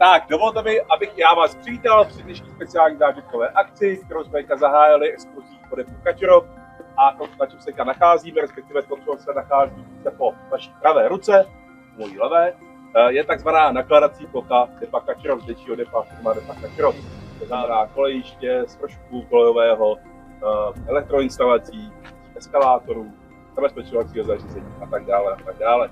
Tak, dovolte mi, abych já vás přivítal při dnešní speciální zážitkové akci, kterou jsme zahájili exkluzí po depu Kačerov. A to, na čem se nacházíme, respektive to, co se nachází po naší pravé ruce, mojí levé, je takzvaná nakladací plocha depa Kačerov, zdejšího depa firma depa Kačerov. To znamená kolejiště, spršku kolejového, elektroinstalací, eskalátorů, zabezpečovacího zařízení a tak dále a tak dále.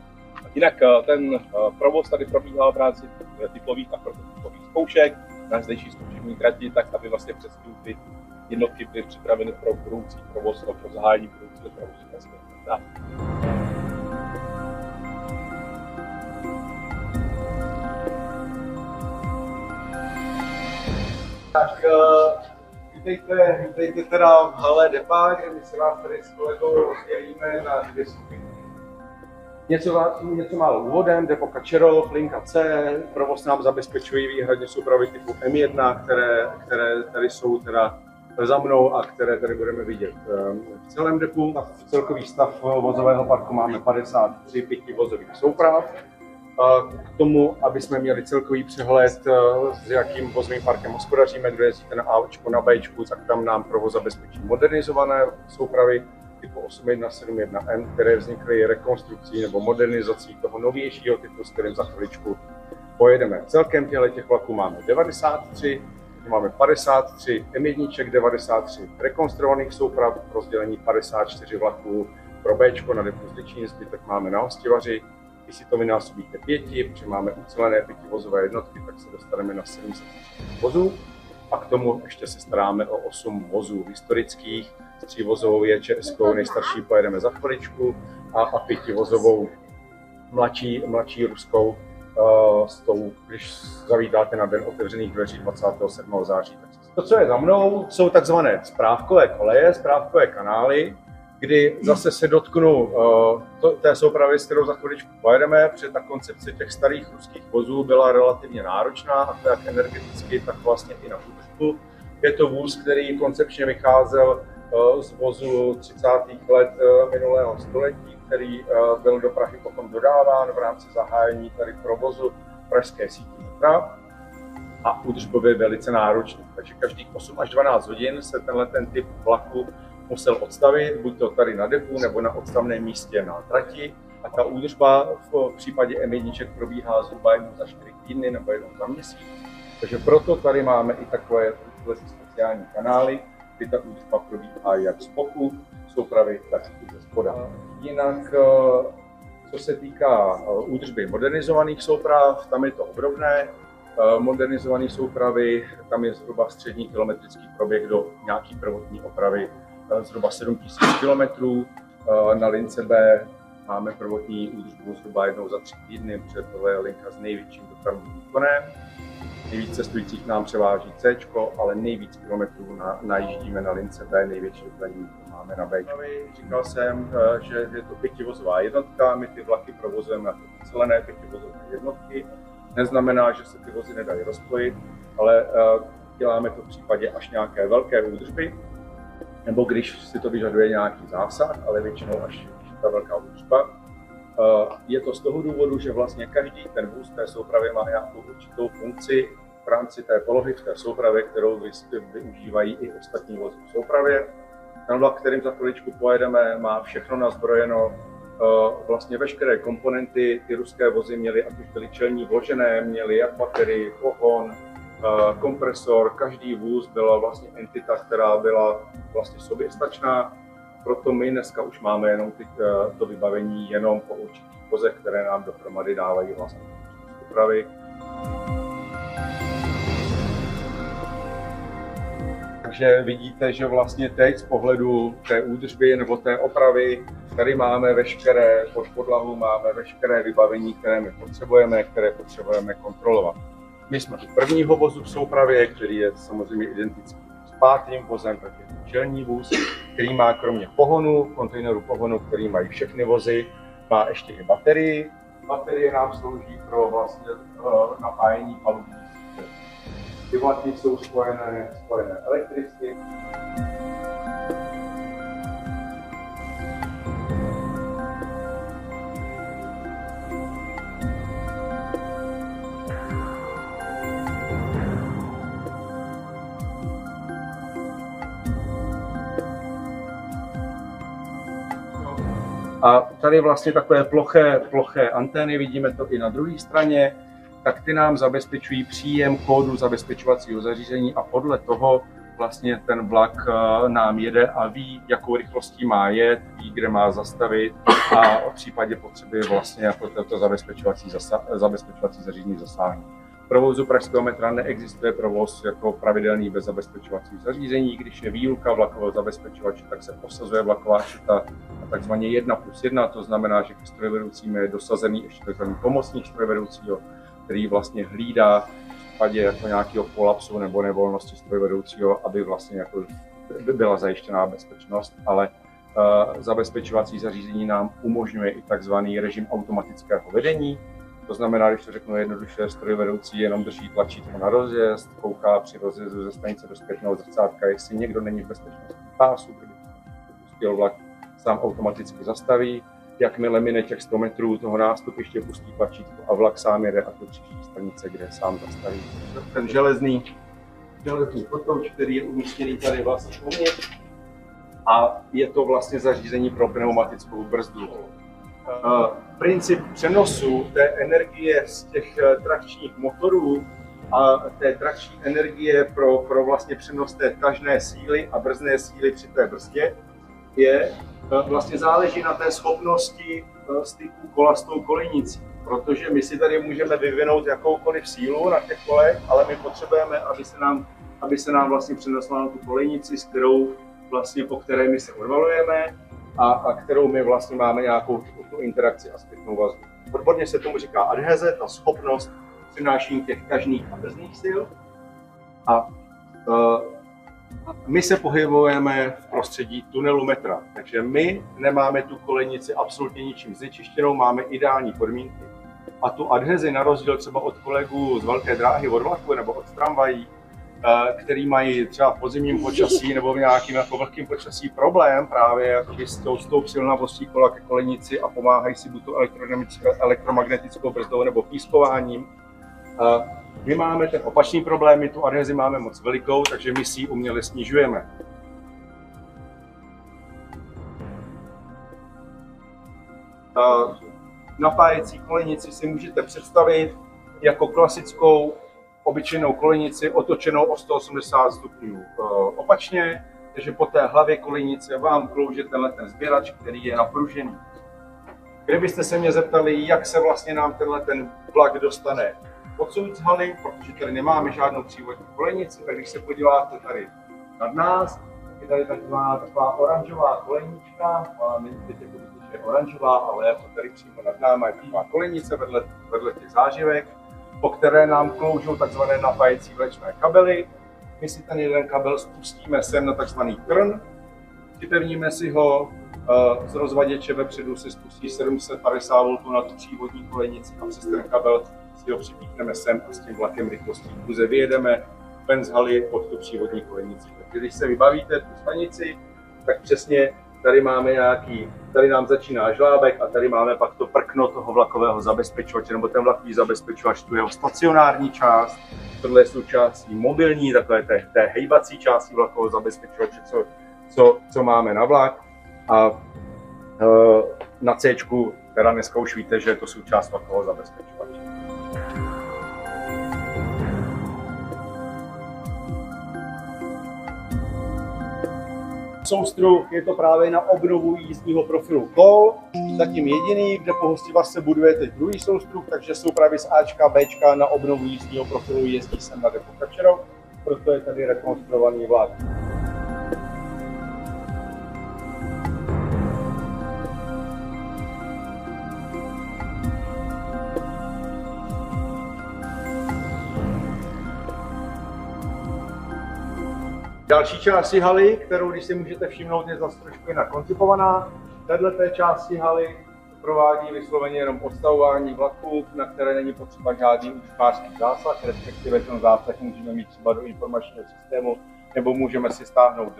Jinak ten provoz tady probíhal v rámci typových a prototypových zkoušek na zdejší zkušební trati, tak aby vlastně přesně ty jednotky byly připraveny pro budoucí provoz, pro zahájení budoucího provozu. Tak vítejte teda v hale depa, kde my se vás tady s kolegou rozdělíme na dvě skupiny. Něco málo úvodem, depo Kačerov, linka C, provoz nám zabezpečují výhradně soupravy typu M1, které tady jsou teda za mnou a které tady budeme vidět. V celém depu celkový stav vozového parku máme 53 pětivozových souprav. K tomu, aby jsme měli celkový přehled, s jakým vozovým parkem hospodaříme, kdo jezdíte na Ačko, na Bčku, tak tam nám provoz zabezpečí modernizované soupravy typu 8171M, které vznikly rekonstrukcí nebo modernizací toho novějšího typu, s kterým za chviličku pojedeme. Celkem těch vlaků máme 93, máme 53 M1, 93 rekonstruovaných souprav, rozdělení 54 vlaků pro Bčko na depu Zličín, zbytek máme na Hostivaři. Když si to vynásobíte 5, protože máme ucelené pětivozové jednotky, tak se dostaneme na 700 vozů. A k tomu ještě se staráme o 8 vozů historických, s 3vozovou JČS, nejstarší pojedeme za chviličku, a 5vozovou mladší ruskou, s tou, když zavítáte na den otevřených dveří 27. září. To, co je za mnou, jsou takzvané správkové koleje, správkové kanály, kdy zase se dotknu té soupravy, s kterou za chviličku pojedeme, protože ta koncepce těch starých ruských vozů byla relativně náročná, a to jak energeticky, tak vlastně i na údržbu. Je to vůz, který koncepčně vycházel z vozu 30. let minulého století, který byl do Prahy potom dodáván v rámci zahájení tady provozu pražské sítě metra a údržbově velice náročný. Takže každých 8 až 12 hodin se ten typ vlaku musel odstavit, buď to tady na depu nebo na odstavném místě na trati. A ta údržba v případě M1 probíhá zhruba jednou za 4 týdny nebo jednou za měsíc. Takže proto tady máme i takové speciální kanály, kdy ta údržba probíhá jak z boku soupravy, tak i ze spoda. Jinak, co se týká údržby modernizovaných souprav, tam je to obdobné. Modernizované soupravy, tam je zhruba střední kilometrický proběh do nějaký prvotní opravy zhruba 7000 km. Na lince B máme prvotní údržbu zhruba jednou za 3 týdny, protože tohle je linka s největším dopravním výkonem. Nejvíc cestujících nám převáží C, ale nejvíc kilometrů najíždíme na lince B, největší dopravní výkon máme na B. Říkal jsem, že je to pětivozová jednotka, my ty vlaky provozujeme jako ucelené pětivozové jednotky. Neznamená, že se ty vozy nedají rozpojit, ale děláme to v případě až nějaké velké údržby, nebo když si to vyžaduje nějaký zásah, ale většinou až ta velká údržba. Je to z toho důvodu, že vlastně každý ten vůz té soupravy má nějakou určitou funkci v rámci té polohy v té soupravě, kterou využívají i ostatní vozy v soupravě. Ten vlak, kterým za chviličku pojedeme, má všechno nazbrojeno, vlastně veškeré komponenty. Ty ruské vozy měly, ať už byly čelní vložené, měly jak baterii, pohon, kompresor. Každý vůz byla vlastně entita, která byla vlastně soběstačná. Proto my dneska už máme jenom to vybavení jenom po určitých vozech, které nám dohromady dávají vlastně dopravy. Takže vidíte, že vlastně teď z pohledu té údržby nebo té opravy tady máme veškeré, pod podlahu máme veškeré vybavení, které my potřebujeme, které potřebujeme kontrolovat. My jsme u prvního vozu v soupravě, který je samozřejmě identický s 5. vozem, tak je to čelní vůz, který má kromě pohonu, kontejneru pohonu, který mají všechny vozy, má ještě i baterii. Baterie nám slouží pro vlastně napájení palubní sítě. Ty vlaky jsou spojené elektricky. A tady vlastně takové ploché antény, vidíme to i na druhé straně, tak ty nám zabezpečují příjem kódu zabezpečovacího zařízení a podle toho vlastně ten vlak nám jede a ví, jakou rychlostí má jet, ví, kde má zastavit a v případě potřeby vlastně jako toto zabezpečovací zařízení zasáhne. V provozu pražského metra neexistuje provoz jako pravidelný bez zabezpečovacích zařízení. Když je výuka vlakového zabezpečovače, tak se posazuje vlaková šita na takzvaně 1+1, to znamená, že ke strojvedoucím je dosazený ještě takzvaný pomocník strojvedoucího, který vlastně hlídá v případě jako nějakého kolapsu nebo nevolnosti strojvedoucího, aby vlastně jako byla zajištěná bezpečnost, ale zabezpečovací zařízení nám umožňuje i takzvaný režim automatického vedení. To znamená, když to řeknu jednoduše, strojvedoucí jenom drží tlačítko na rozjezd, kouká při rozjezdu ze stanice do zpětného zrcátka, jestli někdo není v bezpečnostním pásu, kdyby pustil vlak, sám automaticky zastaví. Jakmile mine těch 100 metrů toho nástupiště, pustí tlačítko a vlak sám jede až do příští stanice, kde sám zastaví. Ten železný kotouč, který je umístěný tady vlastně uvnitř, a je to vlastně zařízení pro pneumatickou brzdu. Princip přenosu té energie z těch trakčních motorů a té trakční energie pro vlastně přenos té tažné síly a brzdné síly při té brzdě je vlastně záleží na té schopnosti styku kola s tou kolejnicí. Protože my si tady můžeme vyvinout jakoukoliv sílu na těch kolech, ale my potřebujeme, aby se nám vlastně přenesla na tu kolejnici, s kterou vlastně po které my se odvalujeme a kterou my vlastně máme nějakou tu interakci a zpětnou vazbu. Odborně se tomu říká adheze, ta schopnost přinášení těch tažných a brzdných sil. A my se pohybujeme v prostředí tunelu metra, takže my nemáme tu kolejnici absolutně ničím znečištěnou, máme ideální podmínky. A tu adhezi na rozdíl třeba od kolegů z velké dráhy, od vlaku nebo od tramvají, který mají třeba v podzimním počasí nebo v nějakým jako vlhkým počasí problém právě s tou přilnavostí kola ke kolejnici a pomáhají si buď tu elektromagnetickou brzdou nebo pískováním. My máme ten opačný problém, my tu adhezi máme moc velikou, takže my si ji uměle snižujeme. Napájecí kolejnici si můžete představit jako klasickou obyčejnou kolejnici otočenou o 180 stupňů opačně, takže po té hlavě kolejnice vám klouže ten sběrač, který je napružený. Kdybyste se mě zeptali, jak se vlastně nám ten vlak dostane odsud z haly, protože tady nemáme žádnou přívodní kolejnici, tak když se podíváte tady nad nás, je tady taková oranžová kolejnička, není teď jako že je oranžová, ale jako tady přímo nad námi je taková kolejnice vedle těch záživek, po které nám kloužou takzvané napájecí vlečné kabely. My si ten jeden kabel spustíme sem na takzvaný trn, připevníme si ho, z rozvaděče vepředu se spustí 750 V na tu přívodní kolejnici a přes ten kabel si ho připíchneme sem a s tím vlakem rychlostí kuze vyjedeme ven z haly pod tu přívodní kolejnici. Takže když se vybavíte tu stanici, tak přesně tady máme tady nám začíná žlábek a tady máme pak to prkno toho vlakového zabezpečovače, nebo ten vlakový zabezpečovač, tu jeho stacionární část, tohle je součástí mobilní, takové té hejbací části vlakového zabezpečovače, co máme na vlak. A na C, teda dneska už víte, že je to součást vlakového zabezpečovače. Soustruh je to právě na obnovu jízdního profilu kol. Zatím jediný, kde po Hostivařce buduje teď druhý soustruh, takže jsou právě z Ačka, Bčka na obnovu jízdního profilu jezdí sem na depo Kačerov, proto je tady rekonstruovaný vlak. Další části haly, kterou, když si můžete všimnout, je zase trošku jinak koncipovaná. V této části haly provádí vysloveně jenom odstavování vlaků, na které není potřeba žádný učkářský zásah, respektive ten zásah můžeme mít třeba do informačního systému, nebo můžeme si stáhnout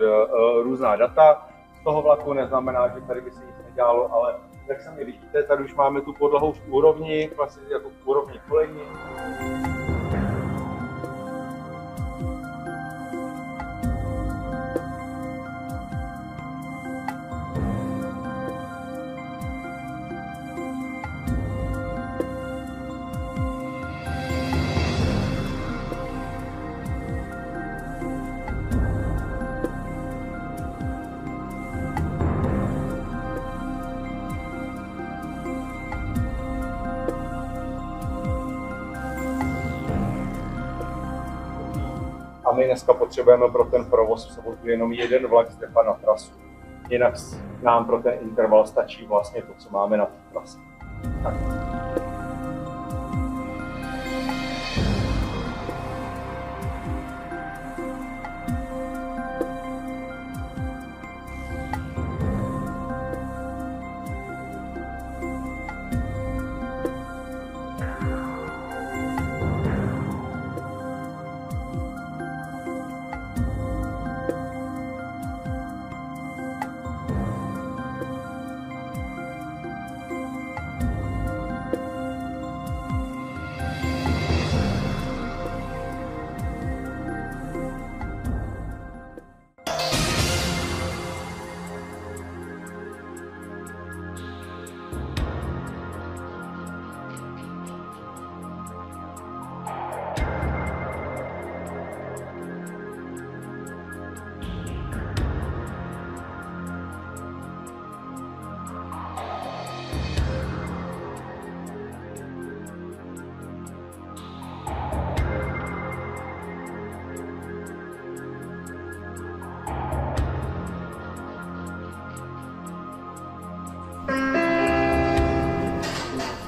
různá data z toho vlaku, neznamená, že tady by se nic nedělalo, ale jak sami vidíte, tady už máme tu podlahu v úrovni, vlastně jako v úrovni kolejní. a my dneska potřebujeme pro ten provoz v sobotu jenom jeden vlak z depa na trasu. Jinak nám pro ten interval stačí vlastně to, co máme na té trase. Tak.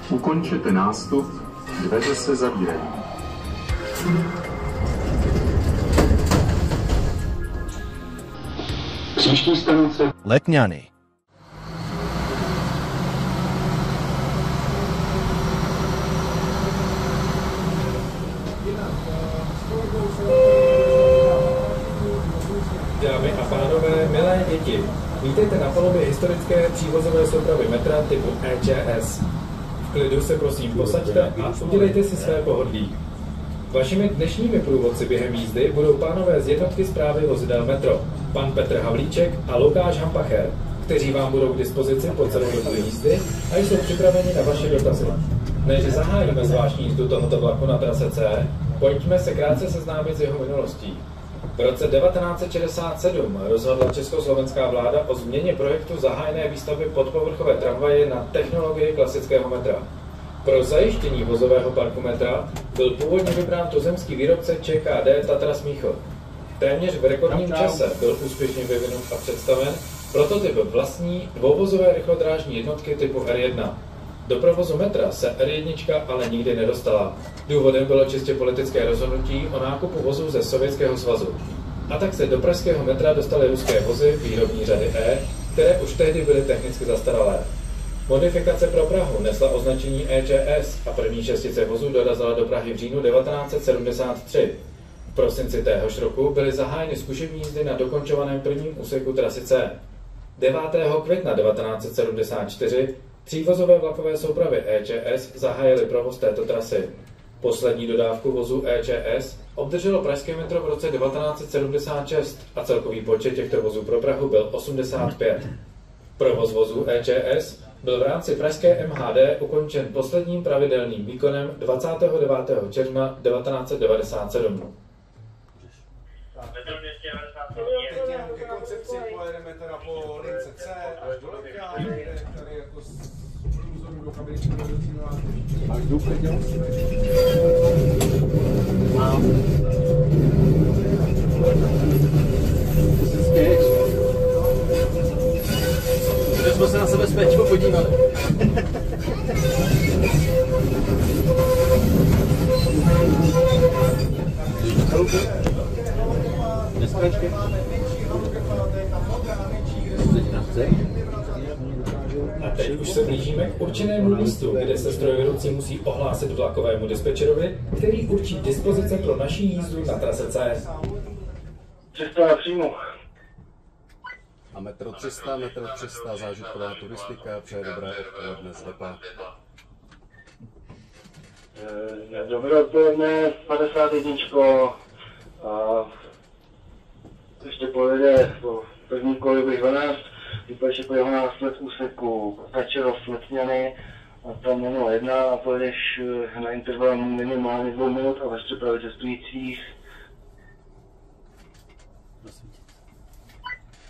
Ukončete nástup, dveře se zavírají. Příští stanice Letňany. Dámy a pánové, milé děti, vítejte na palubě historické přívozové soupravy metra typu EČS. V klidu se prosím posaďte a udělejte si své pohodlí. Vašimi dnešními průvodci během jízdy budou pánové z jednotky správy vozidel metro, pan Petr Havlíček a Lukáš Hampacher, kteří vám budou k dispozici po celou dobu jízdy a jsou připraveni na vaše dotazy. Než zahájíme zvláštní jízdu tohoto vlaku na trase C, pojďme se krátce seznámit s jeho minulostí. V roce 1967 rozhodla československá vláda o změně projektu zahájené výstavby podpovrchové tramvaje na technologii klasického metra. Pro zajištění vozového parku metra byl původně vybrán tuzemský výrobce ČKD Tatra Smíchov. Téměř v rekordním čase byl úspěšně vyvinut a představen prototyp vlastní dvouvozové rychlodrážní jednotky typu R1. Do provozu metra se R1 ale nikdy nedostala. Důvodem bylo čistě politické rozhodnutí o nákupu vozů ze Sovětského svazu. A tak se do pražského metra dostaly ruské vozy výrobní řady E, které už tehdy byly technicky zastaralé. Modifikace pro Prahu nesla označení EČS a první šestice vozů dorazila do Prahy v říjnu 1973. V prosinci téhož roku byly zahájeny zkušební jízdy na dokončovaném prvním úseku trasy C. 9. května 1974 třívozové vlakové soupravy EČS zahájily provoz této trasy. Poslední dodávku vozů EČS obdrželo pražské metro v roce 1976 a celkový počet těchto vozů pro Prahu byl 85. Provoz vozů EČS byl v rámci pražské MHD ukončen posledním pravidelným výkonem 29. června 1997. Teď jenom ke koncepci pojedeme teda po lince C až do Letňany, kde tady jako z průzoru do kabiny vedoucího až do Letňan. Ty se směješ. Protože jsme se na sebe s Péčkou podívali. Nespračky. A teď už se blížíme k určenému místu, kde se strojvedoucí musí ohlásit vlakovému dispečerovi, který určí dispozice pro naši jízdu na trase C. 300 na příjmu. A metro 300, zážitková turistika, přeje dobré odpoledne z depa. Dobré odpoledne, 51. A ještě pojede po první kole 12, vypadeš po jeho násled úseku Začerov Letňany a tam minul 1 a pojedeš na interval minimálně 2 minut a ve přepravě cestujících.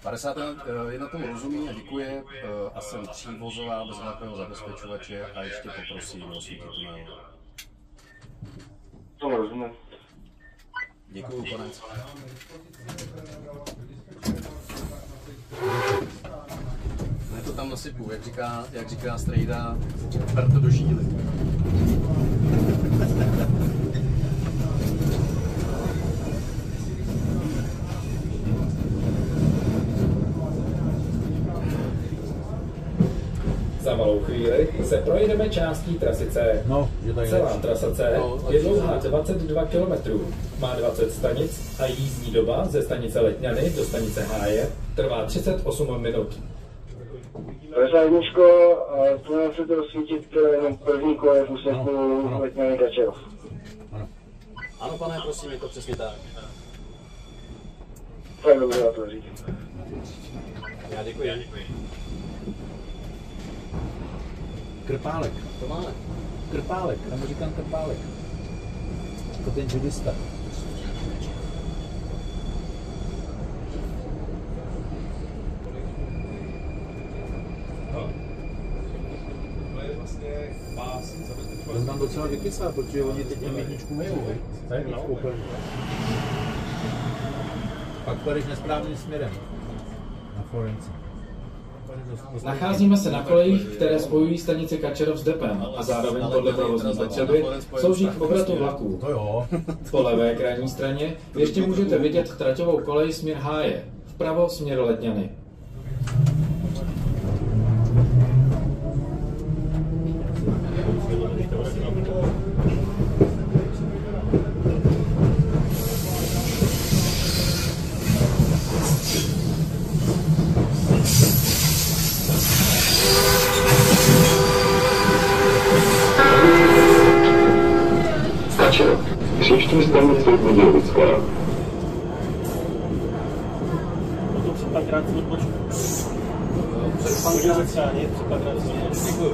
51 tomu rozumí a děkuje a jsem třívozová bez vlakového zabezpečovače a ještě poprosím o osvítit tunel. Tomu rozumím. Děkuju, konec. Ne, to tam nasypu, jak říká strejda, per to do žíly. Za malou chvíli se projedeme částí trasy C. Celá trasa C je dlouhá 22 km, má 20 stanic a jízdní doba ze stanice Letňany do stanice Háje trvá 38 minut. Řádničko, tu nám chcete rozsvítit jenom první kole v úseku Letňany Kačerov. Ano, pane, prosím, je to přesně tak. Tak dobře, já to říkám. Já děkuji. Krpálek. To máme. Krpálek, já mu říkám Krpálek. To ten judista. On tam docela vykysá, protože oni teď tam jedničku mejou, pak půjdeš nesprávným směrem na Florenci. Nacházíme se na kolejích, které spojují stanici Kačerov s Depem a zároveň podle provozní potřeby slouží k obratu vlaků. Po levé krajní straně ještě můžete vidět traťovou kolej směr Háje, vpravo směr Letňany. Kačerov. Příští stanice Budějovická. Třikrát si odpočnu. Budějovická, ne? Třikrát si odpočnu. Děkuju.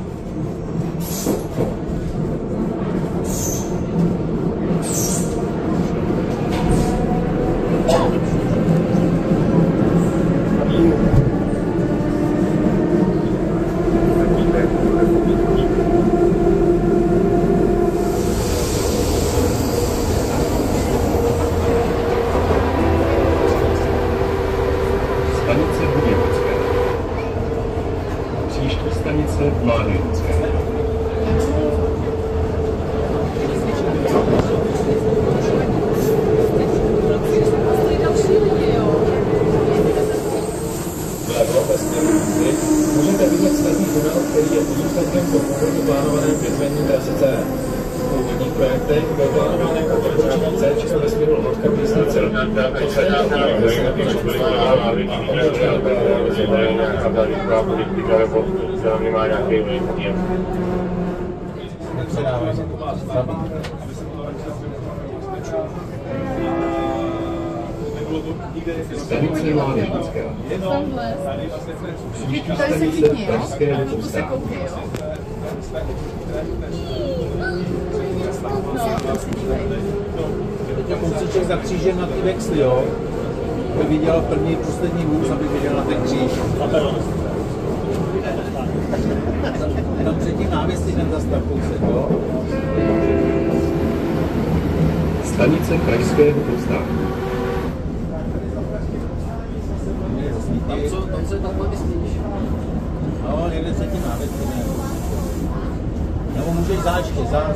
Stanice Budějovické. Příští stanice Mládejovické. Vlevo ve směru Ústí můžete vidět stavní tunel, který je pozůstatkem po původně plánovaném větvení trasy C. V původních projektech byl plánován jako dokončení C ve směru Lhotka Písnice. Poslední opravy se nepočítá a opravdu byla realizována. Politika nebo nemá nějaký výměr. Nepředávaj se to. Stanice Mládejovické. Příští stanice Pražské Lipovská. Teď kousíček za křížem na ty vexly, jo? Aby viděl první, poslední vůz, aby viděl na ten kříž. Tam před tím návěstí ten zastav kousek, jo? Stanice Krajského povstání. Tam se takhle myslíš? No, někde před tím návěstí, ne? Nebo můžeš záčky, za.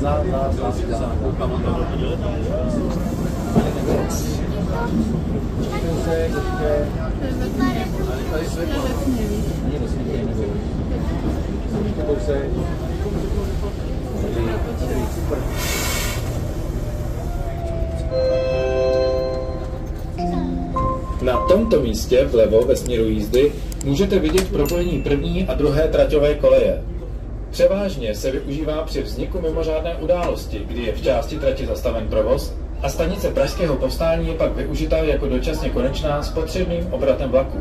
Tady světlo. Není rozsvítěný, nebo kousek. Super. Na tomto místě vlevo ve směru jízdy můžete vidět propojení první a druhé traťové koleje. Převážně se využívá při vzniku mimořádné události, kdy je v části trati zastaven provoz a stanice Pražského povstání je pak využitá jako dočasně konečná s potřebným obratem vlaků.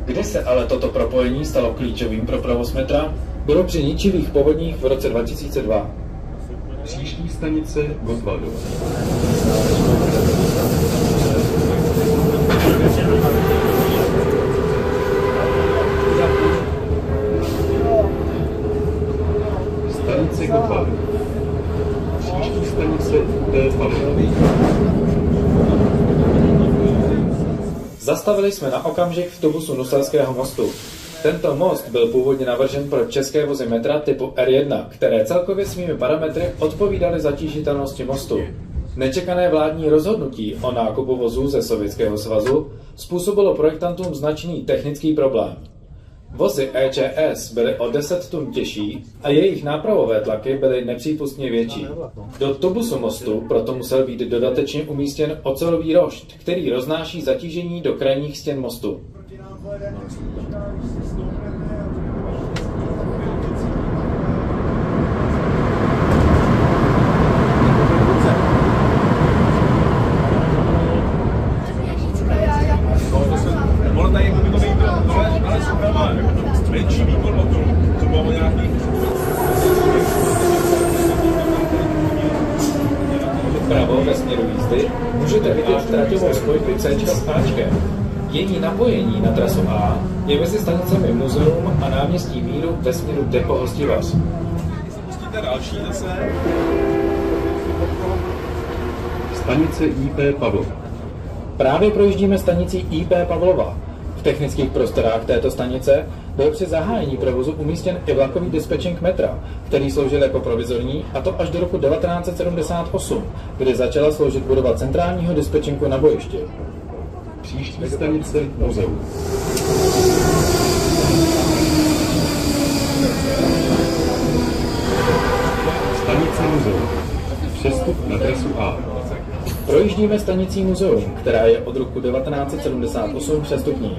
Kdy se ale toto propojení stalo klíčovým pro provoz metra, bylo při ničivých povodních v roce 2002. Příští stanice Gotwaldova. Stanice Gotwaldova. Příští stanice Pavlova. Zastavili jsme na okamžik v tubusu Nuselského mostu. Tento most byl původně navržen pro české vozy metra typu R1, které celkově svými parametry odpovídaly zatížitelnosti mostu. Nečekané vládní rozhodnutí o nákupu vozů ze Sovětského svazu způsobilo projektantům značný technický problém. Vozy EČS byly o 10 tun těžší a jejich nápravové tlaky byly nepřípustně větší. Do tubusu mostu proto musel být dodatečně umístěn ocelový rošt, který roznáší zatížení do krajních stěn mostu. Menší výkon motoru, to bylo nějakých... Vpravo ve směru jízdy můžete vidět traťovou spojku C s Ačkem. Její napojení na trasu A je mezi stanicemi Muzeum a náměstí Míru ve směru Depo Hostivař. Pustíte další zase. Stanice IP Pavlov. Právě projíždíme stanicí IP Pavlova. V technických prostorách této stanice byl při zahájení provozu umístěn i vlakový dispečink metra, který sloužil jako provizorní, a to až do roku 1978, kdy začala sloužit budova centrálního dispečinku na bojišti. Příští stanice Muzeum. Stanice Muzeum. Přestup na trasu A. Projíždíme stanicí Muzeum, která je od roku 1978 přestupní.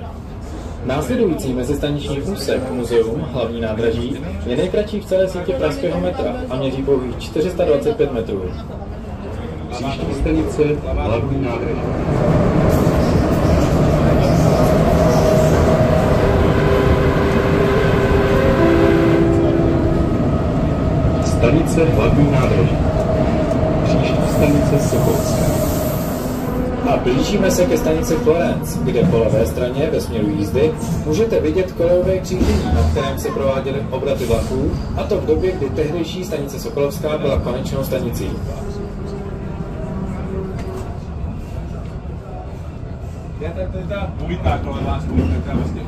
Následující mezistaniční úsek Muzeum, hlavní nádraží, je nejkratší v celé síti pražského metra a měří pouhých 425 metrů. Příští stanice hlavní nádraží. Stanice hlavní nádraží. Příští stanice Sokolská. A blížíme se ke stanici Florence, kde po levé straně ve směru jízdy můžete vidět kolejové křížení, na kterém se prováděly obraty vlaků, a to v době, kdy tehdejší stanice Sokolovská byla konečnou stanicí. To je ta dvojitá kolejová spojka, která vlastně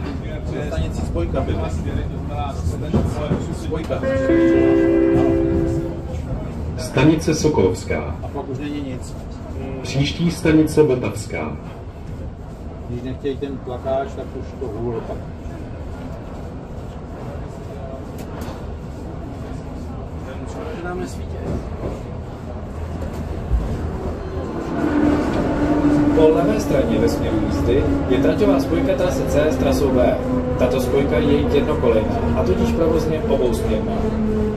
přes Stanici spojka by vlastně, to znamená spojka. Stanice Sokolovská. A pak už není nic. Příští stanice Vltavská. Když nechtějí ten plakáč, tak už to hůl pak. Nám nesvítí. Po levé straně ve směru jízdy je traťová spojka trasy C s trasou B. Tato spojka je jednokolejná, a tudíž provozně obousměrná.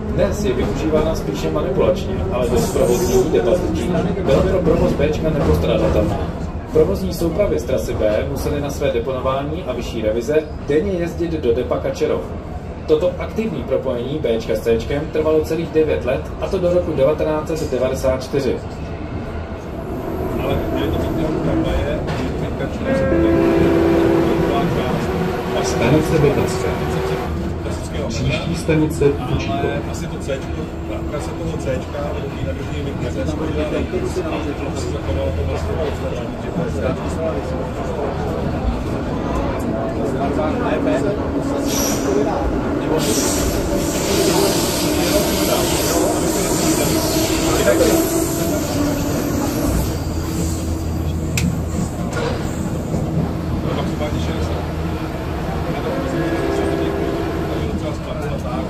Dnes je využívána spíše manipulačně, ale bez provozní depazničí byla pro provoz Bčka nepostradatelná. Provozní soupravy z trasy B musely na své deponování a vyšší revize denně jezdit do depa Kačerov. Toto aktivní propojení Bčka s Cčkem trvalo celých 9 let, a to do roku 1994. Ale je to být tramvaje, Stanice Vltavská. Příští stanice Fučíkov. Ale asi to Cčko, trasa toho Cčka, vedoucí na druhý vyklad, tam bude asi zachovalo to vlastně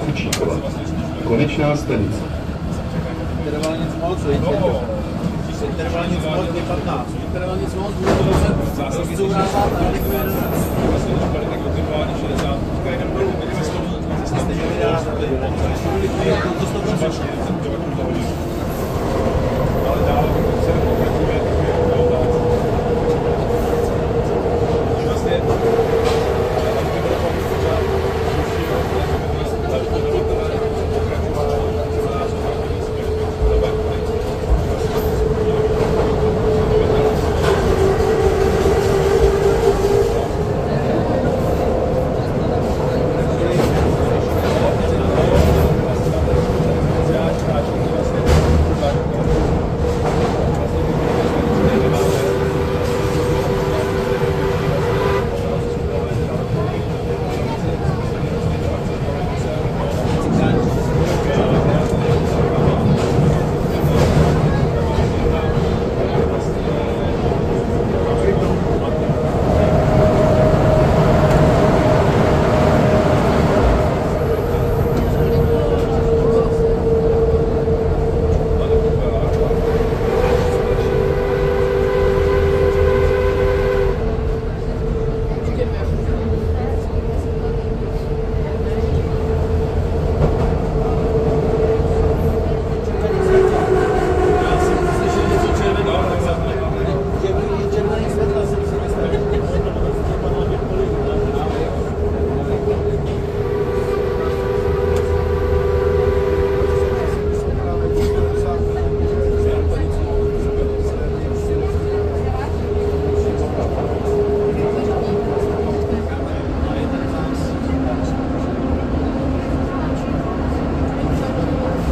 Fučíkova. Konečná stanice. Intervalnic moc, intervalnic moc je 15. Intervalnic moc bude to rozcourávat a ale dál se pokračuje vlastně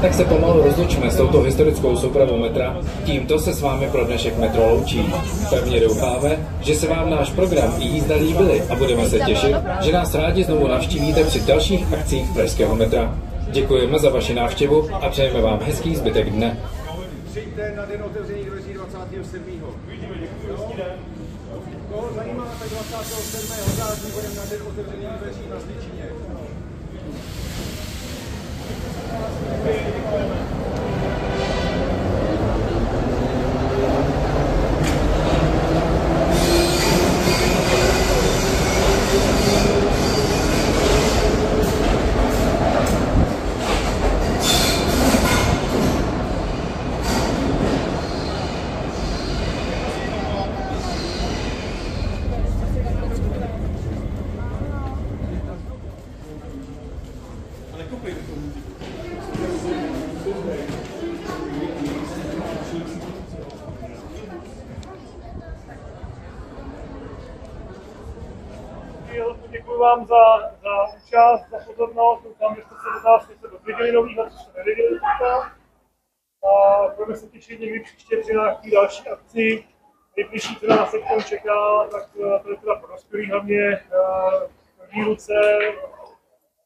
tak se pomalu rozlučíme s touto historickou soupravou metra. Tímto se s vámi pro dnešek Metro loučí. Pevně doufáme, že se vám náš program i jízda líbily a budeme se těšit, že nás rádi znovu navštívíte při dalších akcích pražského metra. Děkujeme za vaši návštěvu a přejeme vám hezký zbytek dne. Přijďte na den otevření dveří 27. Koho zajímá, tak 27. září budeme na den otevření dveří na Zličině. Děkuji vám za účast, za pozornost. Doufám, že jste se od nás něco dozvěděli novýho, co jste nevěděli teďka. A budeme se těšit někdy příště při nějaký další akci. Nejbližší, co nás se k tomu čeká, tak to je teda pro dospělý hlavně v Ruce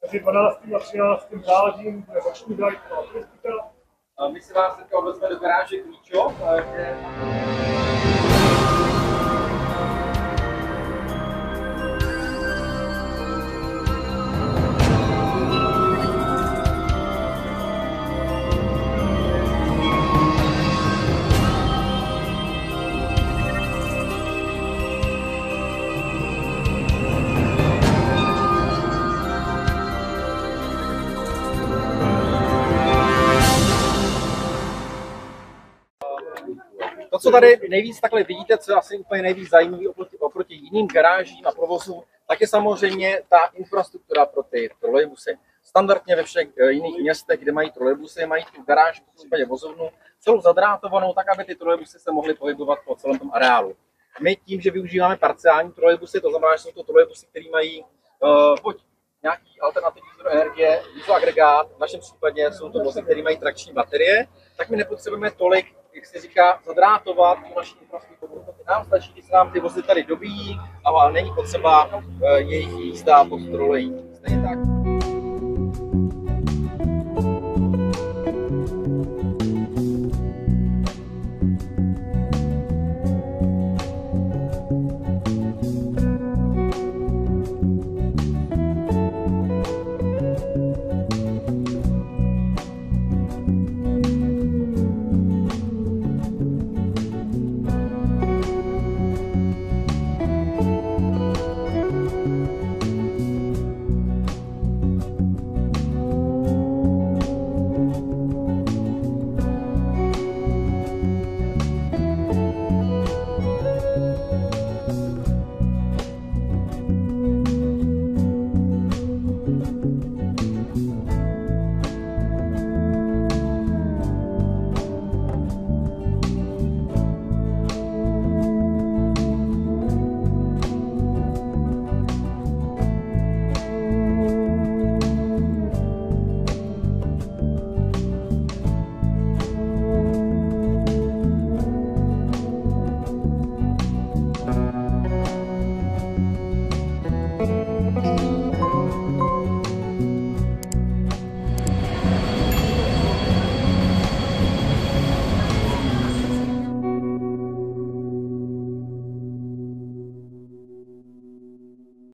mezi 12. a 13. zářím, bude roční zážitková turistika. My se vás teďka odvezme do garáže Klíčov. To, co tady nejvíc takhle vidíte, co je asi úplně nejvíc zajímavé oproti jiným garážím a provozům, tak je samozřejmě ta infrastruktura pro ty trolejbusy. Standardně ve všech jiných městech, kde mají trolejbusy, mají tu garáž, v případě vozovnu, celou zadrátovanou, tak aby ty trolejbusy se mohly pohybovat po celém tom areálu. My tím, že využíváme parciální trolejbusy, to znamená, že jsou to trolejbusy, které mají buď nějaký alternativní zdroj energie, dieselagregát, v našem případě jsou to vozy, které mají trakční baterie, tak my nepotřebujeme tolik, jak se říká, zadrátovat tu naši infrastrukturu. Nám stačí, když se nám ty vozy tady dobíjí, ale není potřeba jejich jízda pod trolejí. Stejně tak